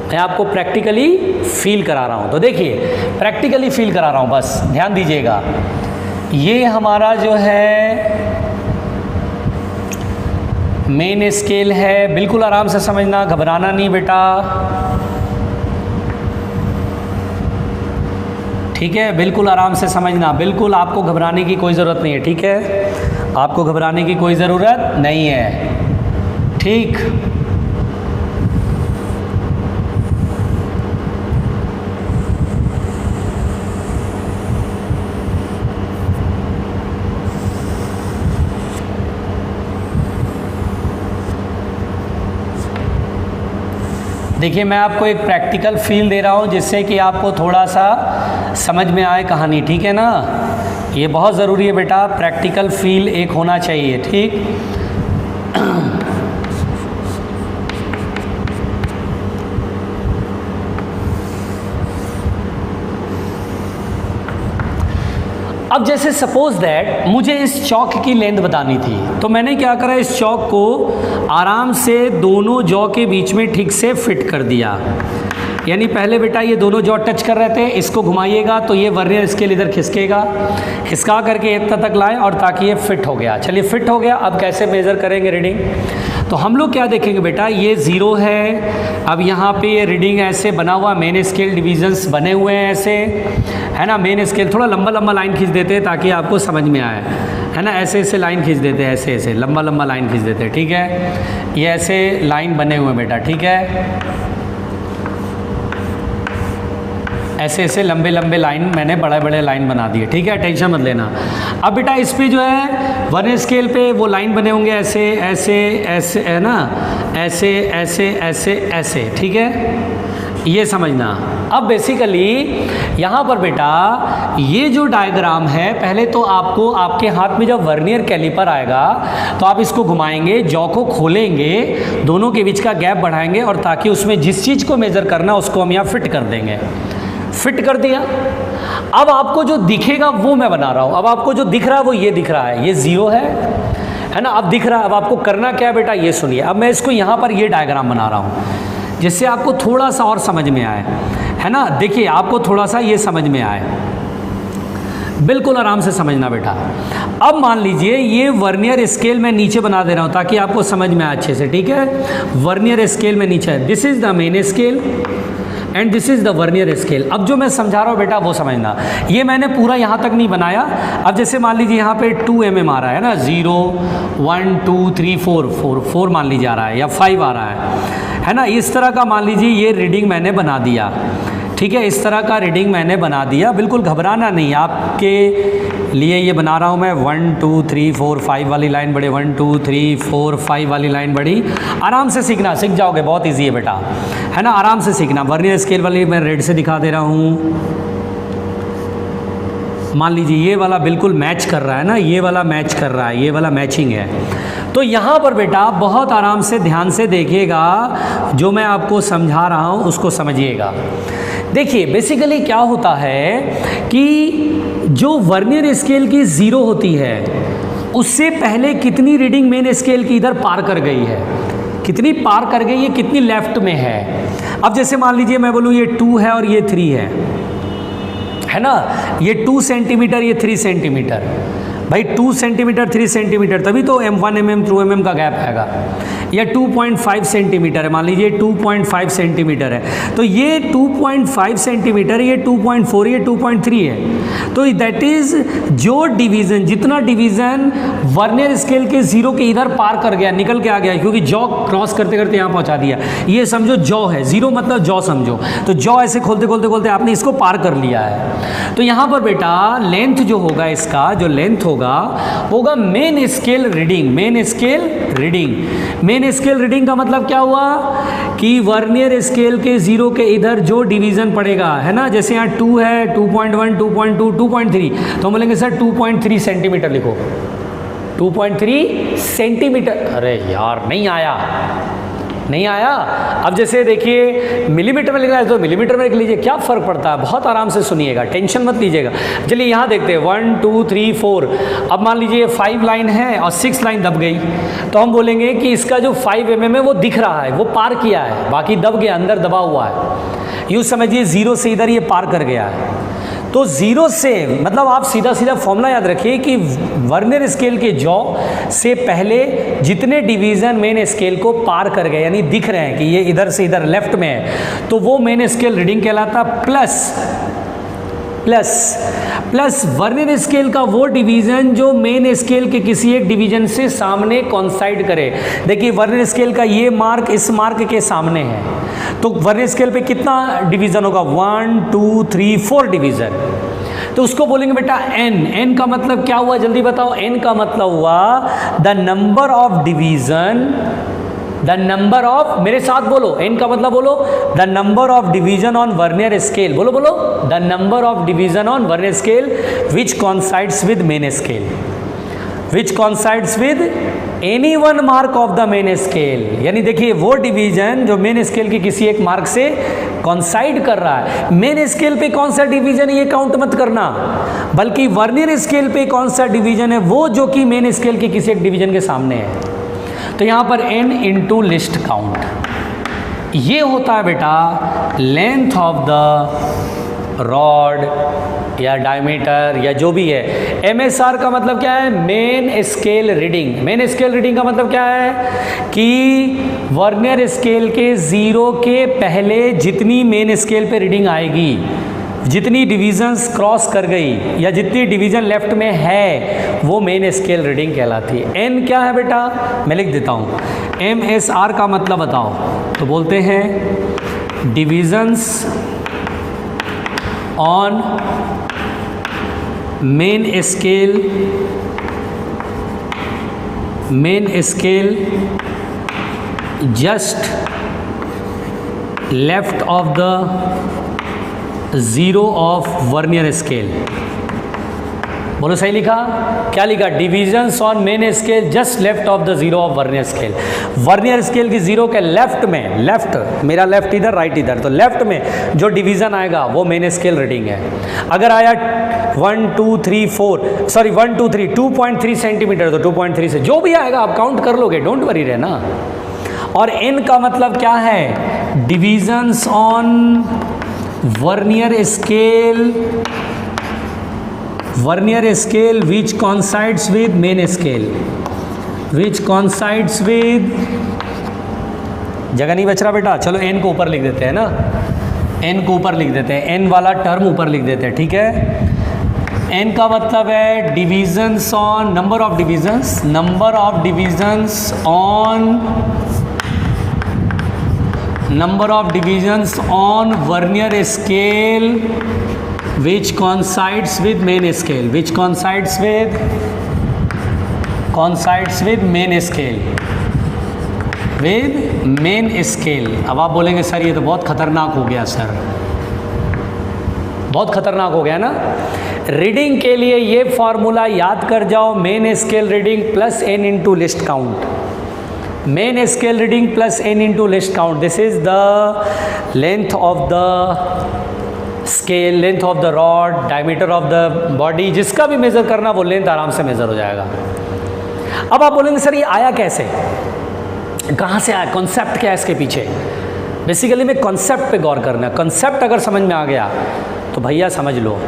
मैं आपको प्रैक्टिकली फील करा रहा हूँ। तो देखिए प्रैक्टिकली फील करा रहा हूँ, बस ध्यान दीजिएगा। ये हमारा जो है मेन स्केल है, बिल्कुल आराम से समझना, घबराना नहीं बेटा, ठीक है। बिल्कुल आराम से समझना, बिल्कुल आपको घबराने की कोई ज़रूरत नहीं है, ठीक है। आपको घबराने की कोई ज़रूरत नहीं है, ठीक। देखिए मैं आपको एक प्रैक्टिकल फील दे रहा हूँ, जिससे कि आपको थोड़ा सा समझ में आए कहानी, ठीक है ना। ये बहुत ज़रूरी है बेटा, प्रैक्टिकल फील एक होना चाहिए, ठीक। अब जैसे सपोज दैट मुझे इस चौक की लेंथ बतानी थी, तो मैंने क्या करा, इस चौक को आराम से दोनों जॉ के बीच में ठीक से फिट कर दिया। यानी पहले बेटा ये दोनों जॉ टच कर रहे थे, इसको घुमाइएगा तो ये वर्नियर स्केल इधर खिसकेगा, खिसका करके इतना तक लाएं, और ताकि ये फिट हो गया। चलिए फिट हो गया, अब कैसे मेज़र करेंगे रीडिंग। तो हम लोग क्या देखेंगे बेटा, ये 0 है। अब यहाँ पे ये रीडिंग ऐसे बना हुआ, मेन स्केल डिविजन्स बने हुए हैं ऐसे, है ना। मेन स्केल थोड़ा लंबा लंबा लाइन खींच देते हैं ताकि आपको समझ में आए, है ना। ऐसे ऐसे लाइन खींच देते हैं, ऐसे ऐसे लंबा लंबा लाइन खींच देते हैं, ठीक है। ये ऐसे लाइन बने हुए बेटा, ठीक है। ऐसे ऐसे लंबे लंबे लाइन मैंने बड़े बड़े लाइन बना दिए, ठीक है, टेंशन मत लेना। अब बेटा इस पे जो है वर्नियर स्केल पे वो लाइन बने होंगे ऐसे ऐसे ऐसे, है ना, ऐसे ऐसे ऐसे ऐसे, ठीक है, ये समझना। अब बेसिकली यहाँ पर बेटा ये जो डायग्राम है, पहले तो आपको आपके हाथ में जब वर्नियर कैलिपर आएगा तो आप इसको घुमाएंगे, जॉ को खोलेंगे, दोनों के बीच का गैप बढ़ाएंगे, और ताकि उसमें जिस चीज़ को मेज़र करना उसको हम यहाँ फिट कर देंगे। फिट कर दिया। अब आपको जो दिखेगा वो मैं बना रहा हूँ। अब आपको जो दिख रहा है वो ये दिख रहा है, ये 0 है ना। अब दिख रहा है, अब आपको करना क्या है बेटा, ये सुनिए। अब मैं इसको यहाँ पर ये डायग्राम बना रहा हूँ, जिससे आपको थोड़ा सा और समझ में आए, है ना। देखिए आपको थोड़ा सा ये समझ में आए, बिल्कुल आराम से समझना बेटा। अब मान लीजिए ये वर्नियर स्केल मैं नीचे बना दे रहा हूँ ताकि आपको समझ में आए अच्छे से, ठीक है। वर्नियर स्केल में नीचे है, this is the main scale and this is the vernier scale. अब जो मैं समझा रहा हूँ बेटा वो समझना, ये मैंने पूरा यहाँ तक नहीं बनाया। अब जैसे मान लीजिए यहाँ पे 2 mm आ रहा है ना, 0 1 2 3 4 मान लीजिए आ रहा है, या 5 आ रहा है ना। इस तरह का मान लीजिए ये रीडिंग मैंने बना दिया, ठीक है। इस तरह का रीडिंग मैंने बना दिया, बिल्कुल घबराना नहीं, आपके लिए ये बना रहा हूँ मैं। 1 2 3 4 5 वाली लाइन बढ़ी, 1 2 3 4 5 वाली लाइन बढ़ी। आराम से सीखना, सीख जाओगे, बहुत इजी है बेटा, है ना। आराम से सीखना। वर्नियर स्केल वाली मैं रेड से दिखा दे रहा हूँ। मान लीजिए ये वाला बिल्कुल मैच कर रहा है ना, ये वाला मैच कर रहा है, ये वाला मैचिंग है। तो यहाँ पर बेटा बहुत आराम से ध्यान से देखिएगा, जो मैं आपको समझा रहा हूँ उसको समझिएगा। देखिए बेसिकली क्या होता है कि जो वर्नियर स्केल की 0 होती है उससे पहले कितनी रीडिंग मेन स्केल की इधर पार कर गई है, कितनी पार कर गई है, कितनी लेफ्ट में है। अब जैसे मान लीजिए मैं बोलूँ ये 2 है और ये 3 है ना, ये 2 सेंटीमीटर, ये 3 सेंटीमीटर। भाई 2 सेंटीमीटर 3 सेंटीमीटर, तभी तो 1 mm 2 mm का गैप आएगा। या 2.5 सेंटीमीटर है, मान लीजिए 2.5 सेंटीमीटर है, तो ये 2.5 सेंटीमीटर, ये 2.4, ये 2.3 है। तो दैट इज जो डिवीज़न, जितना डिवीज़न वर्नियर स्केल के 0 के इधर पार कर गया, निकल के आ गया, क्योंकि जॉ क्रॉस करते करते यहाँ पहुँचा दिया। ये समझो जॉ है, 0 मतलब जॉ समझो, तो जॉ ऐसे खोलते खोलते खोलते आपने इसको पार कर लिया है। तो यहाँ पर बेटा लेंथ जो होगा, इसका जो लेंथ होगा main scale reading. Main scale reading, main scale reading का मतलब क्या हुआ कि वर्नियर स्केल के 0 के इधर जो डिवीजन पड़ेगा, है ना। जैसे यहाँ 2 है, 2.1 2.2 2.3, तो हम बोलेंगे सर 2.3 सेंटीमीटर लिखो, 2.3 सेंटीमीटर। अरे यार नहीं आया। अब जैसे देखिए मिलीमीटर में लिखना है तो मिलीमीटर में लिख लीजिए, क्या फ़र्क पड़ता है। बहुत आराम से सुनिएगा, टेंशन मत लीजिएगा। चलिए यहाँ देखते हैं 1 2 3 4। अब मान लीजिए 5 लाइन है और 6 लाइन दब गई, तो हम बोलेंगे कि इसका जो 5 mm है वो दिख रहा है, वो पार किया है, बाकी दब गया, अंदर दबा हुआ है। यूँ समझिए 0 से इधर ये पार कर गया है। तो 0 से मतलब आप सीधा फॉर्मूला याद रखिए कि वर्नियर स्केल के जॉ से पहले जितने डिवीज़न मेन स्केल को पार कर गए, यानी दिख रहे हैं कि ये इधर से इधर लेफ्ट में है, तो वो मेन स्केल रीडिंग कहलाता। प्लस वर्नियर स्केल का वो डिवीज़न जो मेन स्केल के किसी एक डिवीज़न से सामने कॉन्साइड करे। देखिए वर्नियर स्केल का ये मार्क इस मार्क के सामने है, तो वर्नियर स्केल पे कितना डिवीज़न होगा, 1 2 3 4 डिवीज़न। तो उसको बोलेंगे बेटा n का मतलब क्या हुआ, जल्दी बताओ। n का मतलब हुआ the number of division, the number of, मेरे साथ बोलो, n का मतलब बोलो, the number of division on vernier scale, बोलो the number of division on vernier scale which coincides with main scale, which coincides with any one mark of the main scale. यानी देखिए वो डिवीजन जो main scale के किसी एक mark से कॉन्साइड कर रहा है। मेन स्केल पे कौन सा डिवीजन है ये काउंट मत करना, बल्कि वर्नियर स्केल पे कौन सा डिवीजन है वो जो कि मेन स्केल के किसी एक डिवीजन के सामने है। तो यहाँ पर n इंटू लिस्ट काउंट, ये होता है बेटा लेंथ ऑफ द रॉड या डायमीटर या जो भी है। MSR का मतलब क्या है, main scale reading. Main scale reading का मतलब क्या है कि वर्नियर स्केल के 0 के पहले जितनी मेन स्केल पे रीडिंग आएगी, जितनी डिवीजन्स क्रॉस कर गई या जितनी डिवीजन लेफ्ट में है वो मेन स्केल रीडिंग कहलाती है। n क्या है बेटा, मैं लिख देता हूँ। MSR का मतलब बताओ, तो बोलते हैं divisions on main scale just left of the 0 of vernier scale. बोलो सही लिखा, क्या लिखा, divisions on main scale just left of the 0 of vernier scale. Vernier scale की 0 के लेफ्ट में, लेफ्ट मेरा लेफ्ट इधर राइट इधर, तो लेफ्ट में जो डिवीजन आएगा वो मेन स्केल रीडिंग है। अगर आया 1 2 3 4 सॉरी 1 2 3 2.3 सेंटीमीटर, तो 2.3 से जो भी आएगा आप काउंट कर लोगे, डोंट वरी रहना। और n का मतलब क्या है, divisions on vernier scale which coincides with main scale, which coincides with, जगह नहीं बच रहा बेटा, चलो n को ऊपर लिख देते हैं ना, n को ऊपर लिख देते हैं, n वाला टर्म ऊपर लिख देते हैं, ठीक है। n का मतलब है divisions on, number of divisions on vernier scale which coincides with main scale, which coincides with main scale। अब आप बोलेंगे सर ये तो बहुत खतरनाक हो गया, सर बहुत खतरनाक हो गया ना। रीडिंग के लिए ये फॉर्मूला याद कर जाओ, main scale reading plus n into least count, main scale reading plus n into least count. This is the length of the scale, length of the rod, diameter of the body, जिसका भी major करना वो length आराम से major हो जाएगा। अब आप बोलेंगे सर ये आया कैसे, कहाँ से आया, कॉन्सेप्ट क्या है इसके पीछे। बेसिकली में कॉन्सेप्ट पे गौर करना है। कॉन्सेप्ट अगर समझ में आ गया तो भैया समझ लो,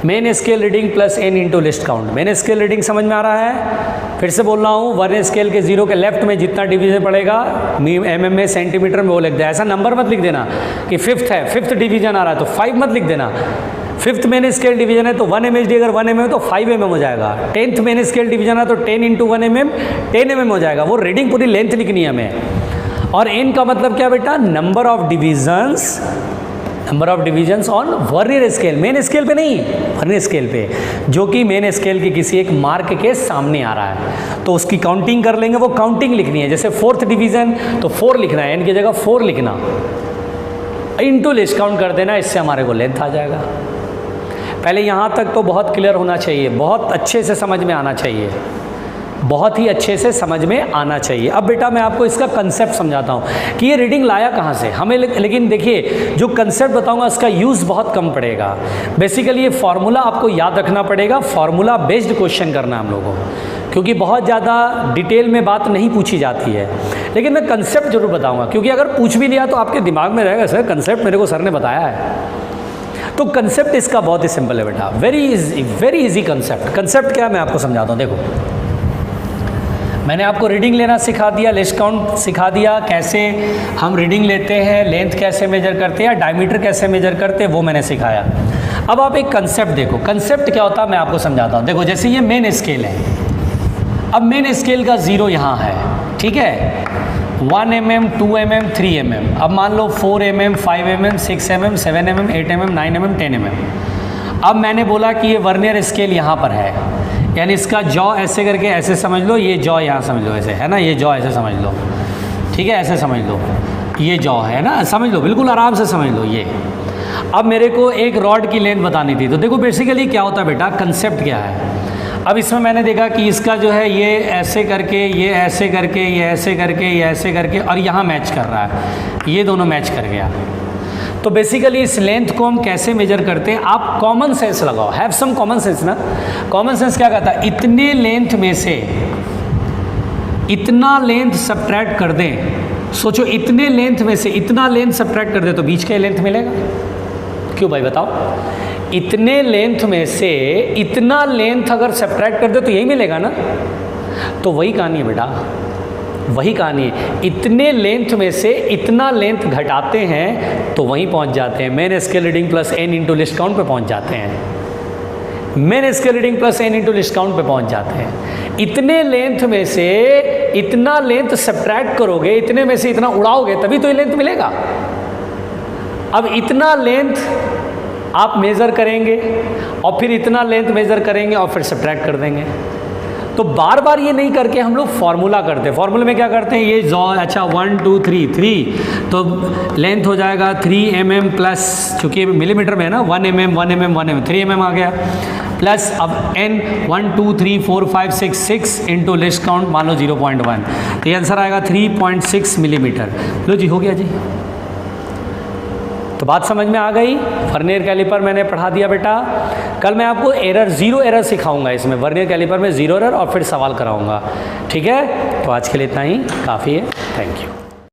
main scale reading plus n into least count. Main scale reading समझ में आ रहा है, फिर से बोल रहा हूँ, वर्नियर स्केल के जीरो के लेफ्ट में जितना डिवीजन पड़ेगा mm में, सेंटीमीटर में, वो लिख दे। ऐसा नंबर मत लिख देना कि फिफ्थ है, फिफ्थ डिवीजन आ रहा है तो 5 मत लिख देना। फिफ्थ मेन स्केल डिवीजन है तो 1 MHD, अगर 1 mm है तो 5 mm हो जाएगा। 10th मेन स्केल डिवीजन है तो 10 इंटू 1 mm 10 mm हो जाएगा। वो रीडिंग पूरी लेंथ लिखनी है हमें। और n का मतलब क्या बेटा, number of divisions on vernier scale, main scale पे नहीं, वर्नियर स्केल पे, जो कि मेन स्केल के किसी एक मार्क के सामने आ रहा है तो उसकी काउंटिंग कर लेंगे। वो काउंटिंग लिखनी है, जैसे 4th डिवीजन तो 4 लिखना है, n की जगह 4 लिखना, इंटू लिस्ट काउंट कर देना, इससे हमारे को लेंथ आ जाएगा। पहले यहाँ तक तो बहुत क्लियर होना चाहिए, बहुत अच्छे से समझ में आना चाहिए, बहुत ही अच्छे से समझ में आना चाहिए। अब बेटा मैं आपको इसका कंसेप्ट समझाता हूँ कि ये रीडिंग लाया कहाँ से हमें, लेकिन देखिए जो कंसेप्ट बताऊँगा उसका यूज़ बहुत कम पड़ेगा। बेसिकली ये फार्मूला आपको याद रखना पड़ेगा, फार्मूला बेस्ड क्वेश्चन करना है हम लोगों को, क्योंकि बहुत ज़्यादा डिटेल में बात नहीं पूछी जाती है, लेकिन मैं कंसेप्ट जरूर बताऊँगा, क्योंकि अगर पूछ भी लिया तो आपके दिमाग में रहेगा सर कंसेप्ट मेरे को सर ने बताया है। तो कंसेप्ट इसका बहुत ही सिंपल है बेटा, वेरी इजी कंसेप्ट। कंसेप्ट क्या है मैं आपको समझाता हूँ। देखो मैंने आपको रीडिंग लेना सिखा दिया, लिस्ट काउंट सिखा दिया, कैसे हम रीडिंग लेते हैं, लेंथ कैसे मेजर करते हैं, डायमीटर कैसे मेजर करते हैं, वो मैंने सिखाया। अब आप एक कंसेप्ट देखो, कंसेप्ट क्या होता है मैं आपको समझाता हूँ। देखो जैसे ये मेन स्केल है, अब मेन स्केल का जीरो यहाँ है, ठीक है, 1 mm 2 mm 3 mm। अब मान लो 4 mm 5 mm 6 mm 7 mm 8 mm 9 mm 10 mm। अब मैंने बोला कि ये वर्नियर स्केल यहाँ पर है, यानी इसका जॉ ऐसे करके ऐसे समझ लो, ये जॉ यहाँ समझ लो ऐसे, है ना, ये जॉ ऐसे समझ लो, ठीक है, ऐसे समझ लो, ये जॉ है ना, समझ लो, बिल्कुल आराम से समझ लो ये। अब मेरे को एक रॉड की लेंथ बतानी थी, तो देखो बेसिकली क्या होता है बेटा, कंसेप्ट क्या है। अब इसमें मैंने देखा कि इसका जो है ये ऐसे करके, ये ऐसे करके, ये ऐसे करके, ये ऐसे करके, और यहाँ मैच कर रहा है, ये दोनों मैच कर गया। तो बेसिकली इस लेंथ को हम कैसे मेजर करते हैं, आप कॉमन सेंस लगाओ, हैव सम कॉमन सेंस ना। कॉमन सेंस क्या कहता है, इतने लेंथ में से इतना लेंथ सब्ट्रैक्ट कर दें। सोचो इतने लेंथ में से इतना लेंथ सब्ट्रैक्ट कर दें तो बीच का लेंथ मिलेगा। क्यों भाई बताओ, इतने लेंथ में से इतना लेंथ अगर सब्ट्रैक्ट कर दे तो यही मिलेगा ना। तो वही कहानी है बेटा, वही कहानी है, इतने लेंथ में से इतना लेंथ घटाते हैं तो वहीं पहुंच जाते हैं, main scale reading plus n into least count पे पहुंच जाते हैं, main scale reading plus n into least count पे पहुंच जाते हैं। इतने लेंथ में से इतना लेंथ सब्ट्रैक्ट करोगे, इतने में से इतना उड़ाओगे तभी तो ये लेंथ मिलेगा। अब इतना लेंथ आप मेज़र करेंगे और फिर इतना लेंथ मेज़र करेंगे और फिर सब्ट्रैक्ट कर देंगे। तो बार बार ये नहीं करके हम लोग फार्मूला करते हैं। फार्मूले में क्या करते हैं, ये जॉ, अच्छा 1 2 3 3 तो लेंथ हो जाएगा 3 mm प्लस, चूँकि मिलीमीटर में है ना, 1 mm 1 mm 1 mm 3 mm आ गया, प्लस अब n 1 2 3 4 5 6 इंटू लिस्ट काउंट मान लो 0.1, तो ये आंसर आएगा 3.6 मिलीमीटर। लो जी हो गया जी। तो बात समझ में आ गई। वर्नियर कैलिपर मैंने पढ़ा दिया बेटा। कल मैं आपको एरर, जीरो एरर सिखाऊंगा इसमें, वर्नियर कैलिपर में जीरो एरर और फिर सवाल कराऊंगा, ठीक है। तो आज के लिए इतना ही काफ़ी है, थैंक यू।